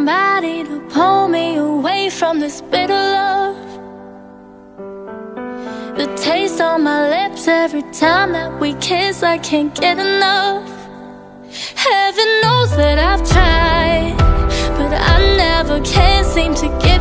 somebody to pull me away from this bitter love. The taste on my lips every time that we kiss, I can't get enough. Heaven knows that I've tried, but I never can seem to get